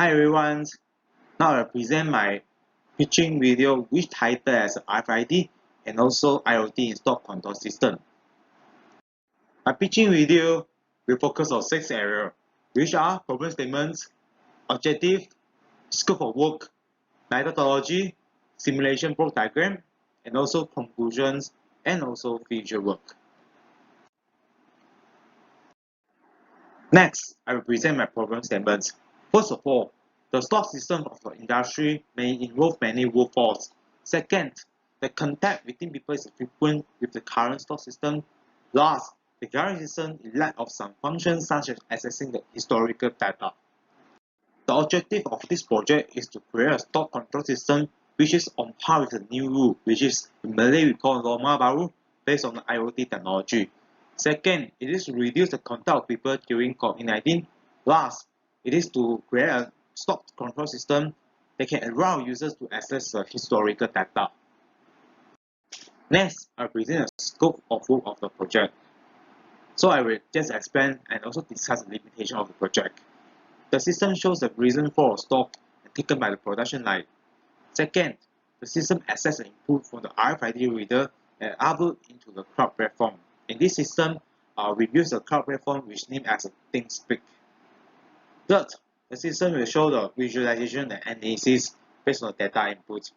Hi everyone, now I present my pitching video which title as RFID and also IoT in stock control system. My pitching video will focus on 6 areas which are problem statements, objective, scope of work, methodology, simulation block diagram, and also conclusions and also future work. Next, I will present my problem statements. First of all, the stock system of the industry may involve many workforce. Second, the contact between people is frequent with the current stock system. Last, the current system is lack of some functions such as accessing the historical data. The objective of this project is to create a stock control system which is on par with the new rule, which is in Malay we call Norma Baharu, based on the IoT technology. Second, it is to reduce the contact of people during COVID-19. Last, it is to create a stock control system that can allow users to access the historical data. Next, I'll present the scope of work of the project. So I will just expand and also discuss the limitation of the project. The system shows the reason for stock taken by the production line. Second, the system accesses the input from the RFID reader and upload into the cloud platform. In this system, we use the cloud platform which named as a ThinkSpeak. Third, the system will show the visualization and analysis based on the data input.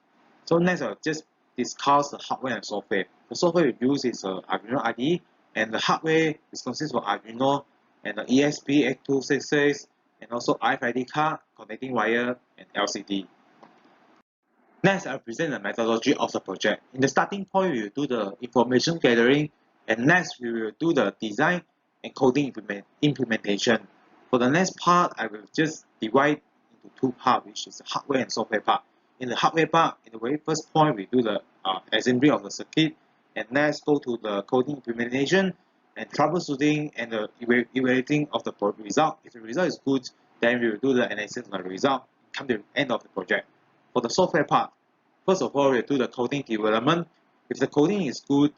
So next, I'll just discuss the hardware and software. The software we use is Arduino IDE, and the hardware is consists of Arduino and the ESP8266, and also RFID card, connecting wire, and LCD. Next, I'll present the methodology of the project. In the starting point, we will do the information gathering, and next we will do the design and coding implementation. For the next part, I will just divide into 2 parts, which is the hardware and software part. In the hardware part, in the very first point, we do the assembly of the circuit, and next go to the coding implementation and troubleshooting and the evaluating of the result. If the result is good, then we will do the analysis of the result, come to the end of the project. For the software part, first of all, we will do the coding development. If the coding is good,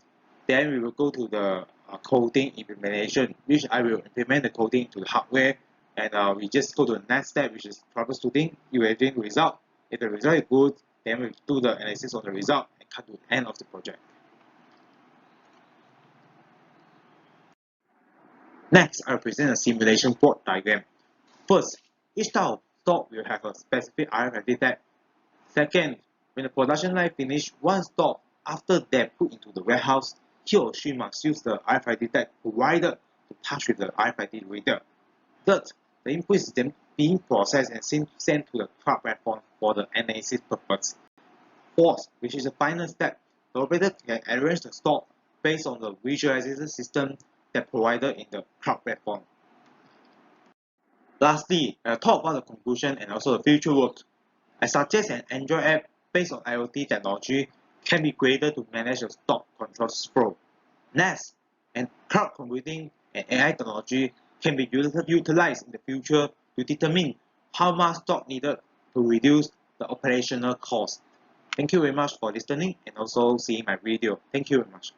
then we will go to the coding implementation, which I will implement the coding to the hardware, and we just go to the next step, which is troubleshooting, evaluating result. If the result is good, then we do the analysis of the result and come to the end of the project. Next, I will present a simulation block diagram. First, each type of stock will have a specific RFID tag. Second, when the production line finishes one stock after they're put into the warehouse, he or she must use the RFID tag provided to touch with the RFID reader. Third, the input is then being processed and sent to the cloud platform for the analysis purpose. Fourth, which is the final step, the operator can arrange the stock based on the visualization system that provided in the cloud platform. Lastly, I'll talk about the conclusion and also the future work. I suggest an Android app based on IoT technology can be created to manage the stock control flow. Next, and cloud computing and AI technology can be utilized in the future to determine how much stock needed to reduce the operational cost. Thank you very much for listening and also seeing my video. Thank you very much.